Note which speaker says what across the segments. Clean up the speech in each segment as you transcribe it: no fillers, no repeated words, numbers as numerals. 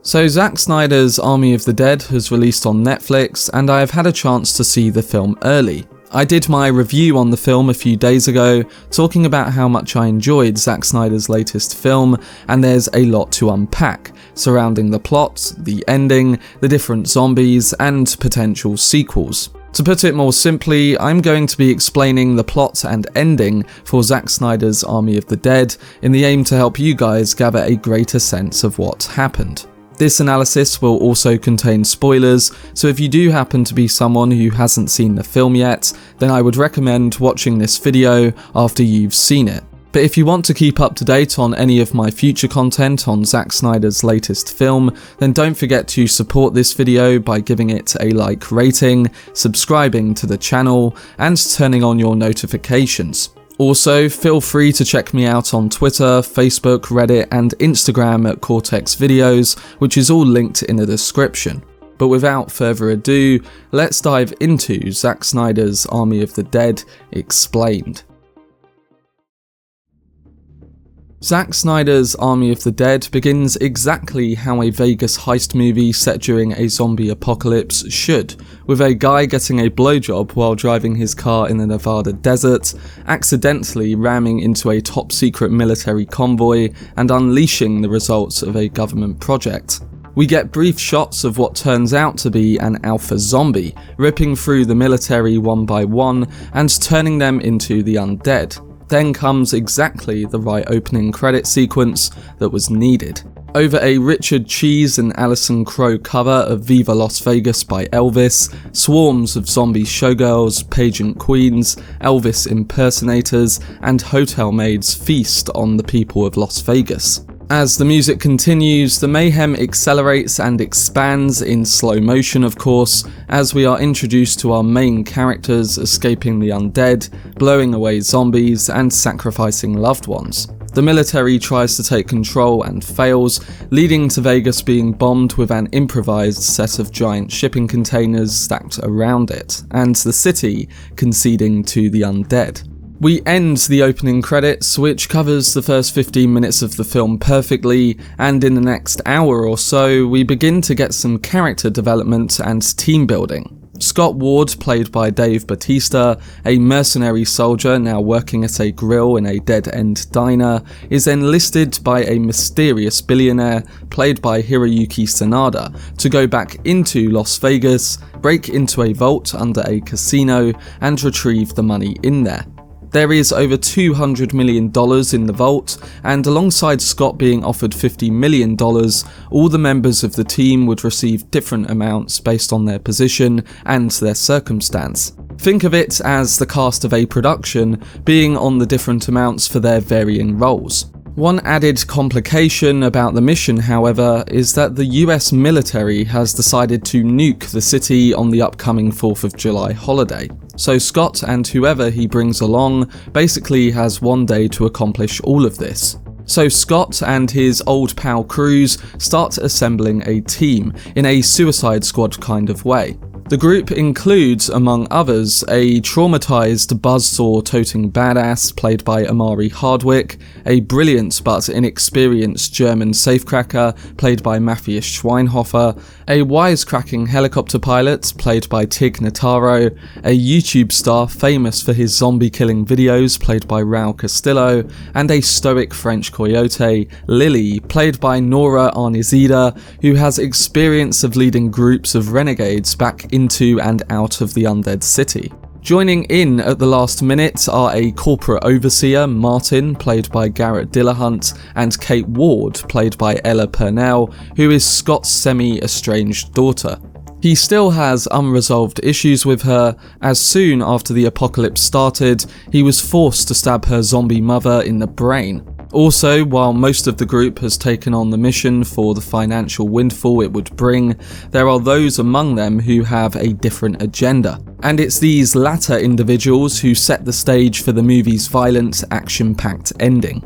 Speaker 1: So Zack Snyder's Army of the Dead has released on Netflix, and I have had a chance to see the film early. I did my review on the film a few days ago, talking about how much I enjoyed Zack Snyder's latest film, and there's a lot to unpack, surrounding the plot, the ending, the different zombies, and potential sequels. To put it more simply, I'm going to be explaining the plot and ending for Zack Snyder's Army of the Dead, in the aim to help you guys gather a greater sense of what happened. This analysis will also contain spoilers, so if you do happen to be someone who hasn't seen the film yet, then I would recommend watching this video after you've seen it. But if you want to keep up to date on any of my future content on Zack Snyder's latest film, then don't forget to support this video by giving it a like rating, subscribing to the channel, and turning on your notifications. Also, feel free to check me out on Twitter, Facebook, Reddit, and Instagram at Cortex Videos, which is all linked in the description. But without further ado, let's dive into Zack Snyder's Army of the Dead Explained. Zack Snyder's Army of the Dead begins exactly how a Vegas heist movie set during a zombie apocalypse should, with a guy getting a blowjob while driving his car in the Nevada desert, accidentally ramming into a top-secret military convoy, and unleashing the results of a government project. We get brief shots of what turns out to be an alpha zombie, ripping through the military one by one and turning them into the undead. Then comes exactly the right opening credit sequence that was needed. Over a Richard Cheese and Alison Crowe cover of Viva Las Vegas by Elvis, swarms of zombie showgirls, pageant queens, Elvis impersonators, and hotel maids feast on the people of Las Vegas. As the music continues, the mayhem accelerates and expands in slow motion, of course, as we are introduced to our main characters escaping the undead, blowing away zombies, and sacrificing loved ones. The military tries to take control and fails, leading to Vegas being bombed with an improvised set of giant shipping containers stacked around it, and the city conceding to the undead. We end the opening credits, which covers the first 15 minutes of the film perfectly, and in the next hour or so, we begin to get some character development and team building. Scott Ward, played by Dave Bautista, a mercenary soldier now working at a grill in a dead-end diner, is enlisted by a mysterious billionaire, played by Hiroyuki Sanada, to go back into Las Vegas, break into a vault under a casino, and retrieve the money in there. There is over $200 million in the vault, and alongside Scott being offered $50 million, all the members of the team would receive different amounts based on their position and their circumstance. Think of it as the cast of a production being on the different amounts for their varying roles. One added complication about the mission, however, is that the US military has decided to nuke the city on the upcoming 4th of July holiday. So Scott and whoever he brings along basically has one day to accomplish all of this. So Scott and his old pal Cruz start assembling a team in a Suicide Squad kind of way. The group includes, among others, a traumatized buzzsaw-toting badass played by Omari Hardwick, a brilliant but inexperienced German safecracker played by Matthias Schweighöfer, a wisecracking helicopter pilot played by Tig Notaro, a YouTube star famous for his zombie-killing videos played by Raúl Castillo, and a stoic French coyote, Lily, played by Nora Arnezeder, who has experience of leading groups of renegades back into and out of the undead city. Joining in at the last minute are a corporate overseer, Martin, played by Garret Dillahunt, and Kate Ward, played by Ella Purnell, who is Scott's semi-estranged daughter. He still has unresolved issues with her, as soon after the apocalypse started, he was forced to stab her zombie mother in the brain. Also, while most of the group has taken on the mission for the financial windfall it would bring, there are those among them who have a different agenda. And it's these latter individuals who set the stage for the movie's violent, action-packed ending.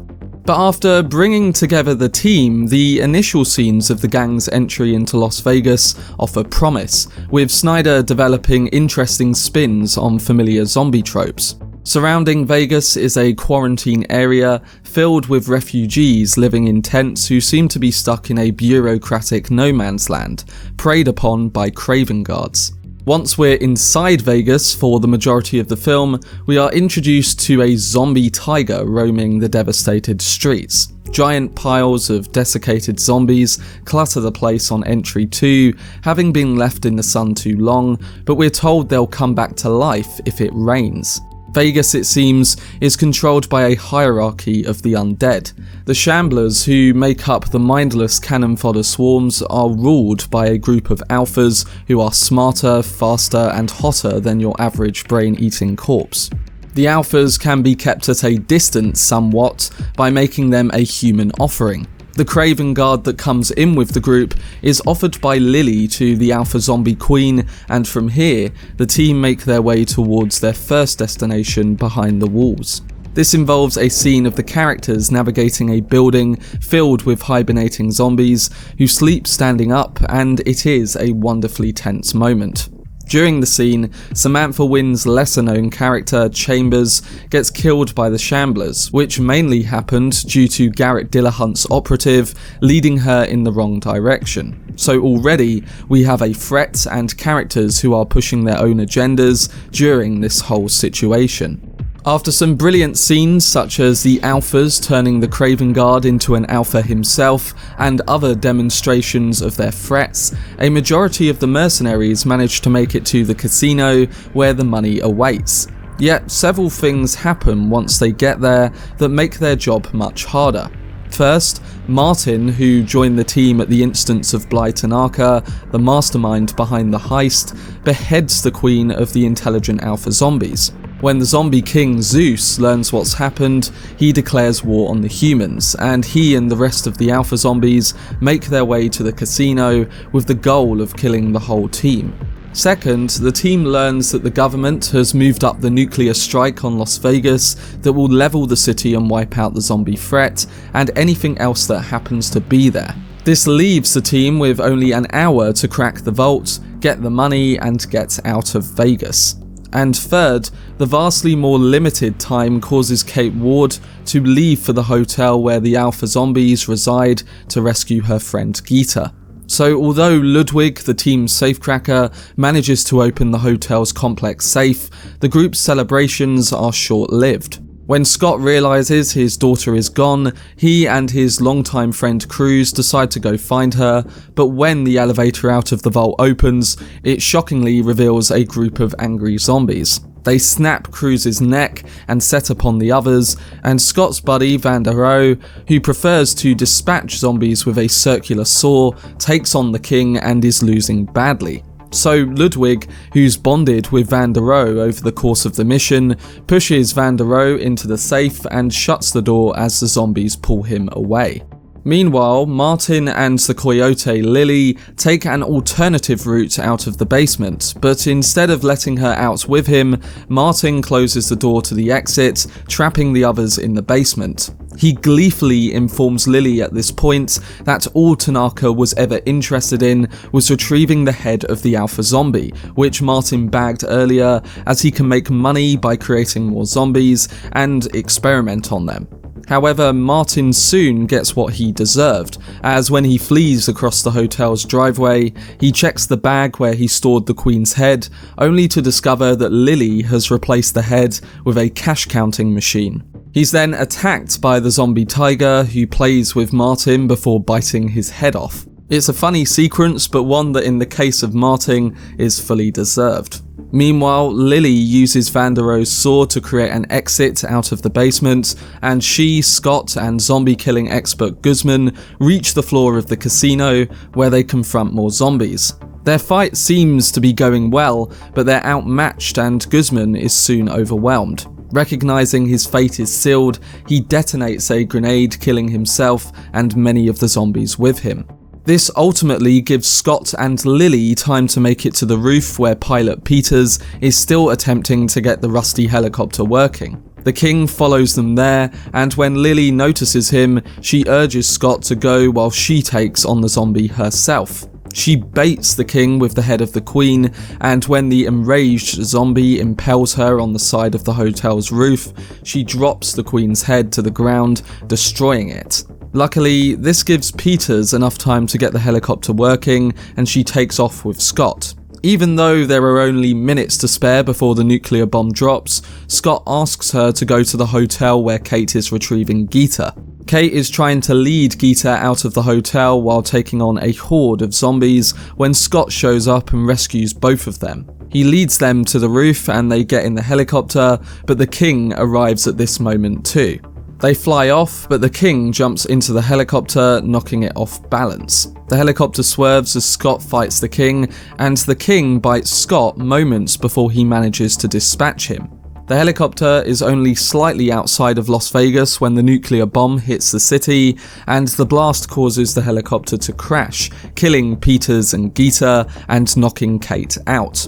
Speaker 1: But after bringing together the team, the initial scenes of the gang's entry into Las Vegas offer promise, with Snyder developing interesting spins on familiar zombie tropes. Surrounding Vegas is a quarantine area filled with refugees living in tents who seem to be stuck in a bureaucratic no man's land, preyed upon by Kraven guards. Once we're inside Vegas for the majority of the film, we are introduced to a zombie tiger roaming the devastated streets. Giant piles of desiccated zombies clutter the place on entry 2, having been left in the sun too long, but we're told they'll come back to life if it rains. Vegas, it seems, is controlled by a hierarchy of the undead. The Shamblers, who make up the mindless cannon fodder swarms, are ruled by a group of alphas who are smarter, faster, and hotter than your average brain-eating corpse. The alphas can be kept at a distance somewhat by making them a human offering. The Kraven guard that comes in with the group is offered by Lily to the Alpha Zombie Queen, and from here, the team make their way towards their first destination behind the walls. This involves a scene of the characters navigating a building filled with hibernating zombies who sleep standing up, and it is a wonderfully tense moment. During the scene, Samantha Wynn's lesser-known character, Chambers, gets killed by the Shamblers, which mainly happened due to Garret Dillahunt's operative leading her in the wrong direction. So already, we have a threat and characters who are pushing their own agendas during this whole situation. After some brilliant scenes such as the alphas turning the Kraven Guard into an alpha himself and other demonstrations of their threats, a majority of the mercenaries manage to make it to the casino where the money awaits. Yet several things happen once they get there that make their job much harder. First, Martin, who joined the team at the instance of Bly Tanaka, the mastermind behind the heist, beheads the queen of the intelligent alpha zombies. When the zombie king Zeus learns what's happened, he declares war on the humans, and he and the rest of the alpha zombies make their way to the casino with the goal of killing the whole team. Second, the team learns that the government has moved up the nuclear strike on Las Vegas that will level the city and wipe out the zombie threat and anything else that happens to be there. This leaves the team with only an hour to crack the vault, get the money, and get out of Vegas. And third, the vastly more limited time causes Kate Ward to leave for the hotel where the alpha zombies reside to rescue her friend Geeta. So although Ludwig, the team's safecracker, manages to open the hotel's complex safe, the group's celebrations are short-lived. When Scott realizes his daughter is gone, he and his longtime friend Cruz decide to go find her, but when the elevator out of the vault opens, it shockingly reveals a group of angry zombies. They snap Cruz's neck and set upon the others, and Scott's buddy Van der Rohe, who prefers to dispatch zombies with a circular saw, takes on the king and is losing badly. So Ludwig, who's bonded with Van der Rohe over the course of the mission, pushes Van der Rohe into the safe and shuts the door as the zombies pull him away. Meanwhile, Martin and the coyote Lily take an alternative route out of the basement, but instead of letting her out with him, Martin closes the door to the exit, trapping the others in the basement. He gleefully informs Lily at this point that all Tanaka was ever interested in was retrieving the head of the alpha zombie, which Martin bagged earlier, as he can make money by creating more zombies and experiment on them. However, Martin soon gets what he deserved, as when he flees across the hotel's driveway, he checks the bag where he stored the Queen's head, only to discover that Lily has replaced the head with a cash-counting machine. He's then attacked by the zombie tiger, who plays with Martin before biting his head off. It's a funny sequence, but one that in the case of Martin is fully deserved. Meanwhile, Lily uses Van der Rohe's saw to create an exit out of the basement, and she, Scott, and zombie-killing expert Guzman reach the floor of the casino, where they confront more zombies. Their fight seems to be going well, but they're outmatched and Guzman is soon overwhelmed. Recognizing his fate is sealed, he detonates a grenade, killing himself and many of the zombies with him. This ultimately gives Scott and Lily time to make it to the roof where pilot Peters is still attempting to get the rusty helicopter working. The king follows them there, and when Lily notices him, she urges Scott to go while she takes on the zombie herself. She baits the king with the head of the queen, and when the enraged zombie impales her on the side of the hotel's roof, she drops the queen's head to the ground, destroying it. Luckily, this gives Peters enough time to get the helicopter working, and she takes off with Scott. Even though there are only minutes to spare before the nuclear bomb drops, Scott asks her to go to the hotel where Kate is retrieving Geeta. Kate is trying to lead Geeta out of the hotel while taking on a horde of zombies when Scott shows up and rescues both of them. He leads them to the roof and they get in the helicopter, but the king arrives at this moment too. They fly off, but the king jumps into the helicopter, knocking it off balance. The helicopter swerves as Scott fights the king, and the king bites Scott moments before he manages to dispatch him. The helicopter is only slightly outside of Las Vegas when the nuclear bomb hits the city, and the blast causes the helicopter to crash, killing Peters and Geeta and knocking Kate out.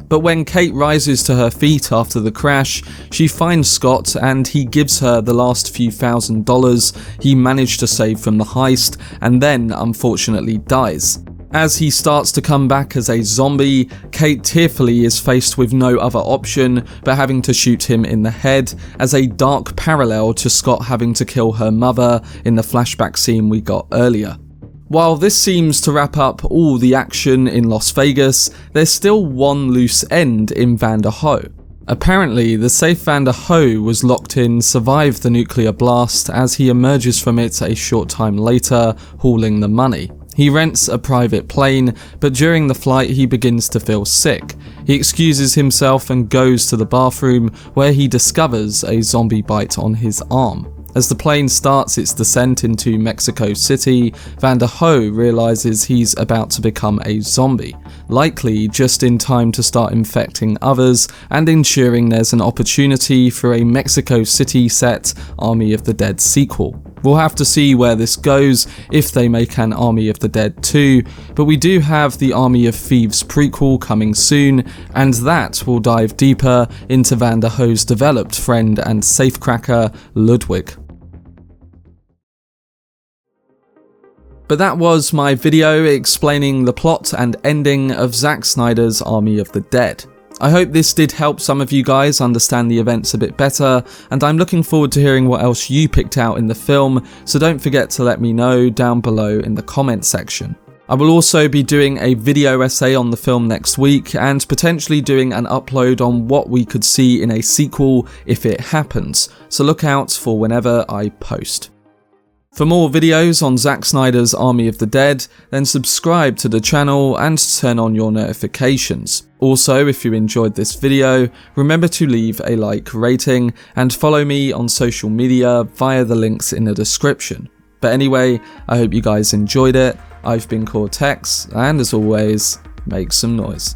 Speaker 1: But when Kate rises to her feet after the crash, she finds Scott and he gives her the last few $1,000 he managed to save from the heist, and then unfortunately dies. As he starts to come back as a zombie, Kate tearfully is faced with no other option but having to shoot him in the head, as a dark parallel to Scott having to kill her mother in the flashback scene we got earlier. While this seems to wrap up all the action in Las Vegas, there's still one loose end in Vanderhoof. Apparently, the safe Vanderhoof was locked in survived the nuclear blast as he emerges from it a short time later, hauling the money. He rents a private plane, but during the flight he begins to feel sick. He excuses himself and goes to the bathroom where he discovers a zombie bite on his arm. As the plane starts its descent into Mexico City, Vanderhoof realizes he's about to become a zombie, likely just in time to start infecting others and ensuring there's an opportunity for a Mexico City set Army of the Dead sequel. We'll have to see where this goes if they make an Army of the Dead 2, but we do have the Army of Thieves prequel coming soon, and that will dive deeper into Vanderhoof's developed friend and safecracker, Ludwig. But that was my video explaining the plot and ending of Zack Snyder's Army of the Dead. I hope this did help some of you guys understand the events a bit better, and I'm looking forward to hearing what else you picked out in the film, so don't forget to let me know down below in the comment section. I will also be doing a video essay on the film next week, and potentially doing an upload on what we could see in a sequel if it happens, so look out for whenever I post. For more videos on Zack Snyder's Army of the Dead, then subscribe to the channel and turn on your notifications. Also, if you enjoyed this video, remember to leave a like rating and follow me on social media via the links in the description. But anyway, I hope you guys enjoyed it. I've been Cortex, and as always, make some noise.